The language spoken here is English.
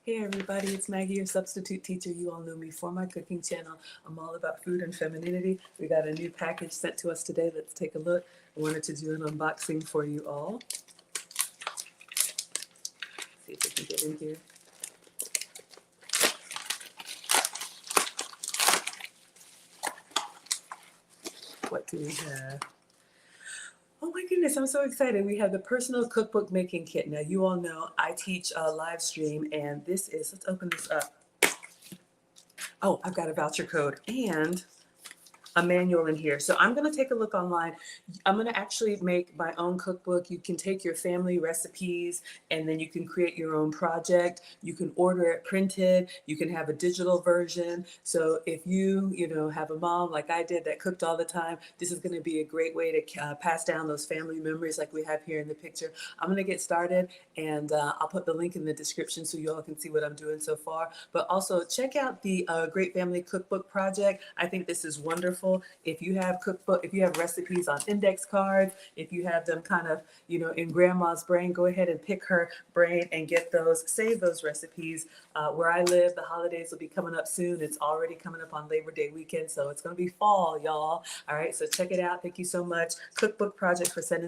Hey everybody, it's Maggie, your substitute teacher. You all know me for my cooking channel. I'm all about food and femininity. We got a new package sent to us today. Let's take a look. I wanted to do an unboxing for you all. See if we can get in here. What do we have? Oh my goodness, I'm so excited. We have the personal cookbook making kit. Now you all know I teach a live stream, and this is, let's open this up. Oh, I've got a voucher code and a manual in here. So I'm going to take a look online. I'm going to actually make my own cookbook. You can take your family recipes and then you can create your own project. You can order it printed. You can have a digital version. So if you have a mom like I did that cooked all the time, this is going to be a great way to pass down those family memories like we have here in the picture. I'm going to get started, and I'll put the link in the description so you all can see what I'm doing so far. But also check out the Great Family Cookbook Project. I think this is wonderful. If you have recipes on index cards, if you have them kind of, in grandma's brain, go ahead and pick her brain and save those recipes. Where I live, the holidays will be coming up soon. It's already coming up on Labor Day weekend, so it's going to be fall, y'all. All right, so check it out. Thank you so much. Cookbook Project for sending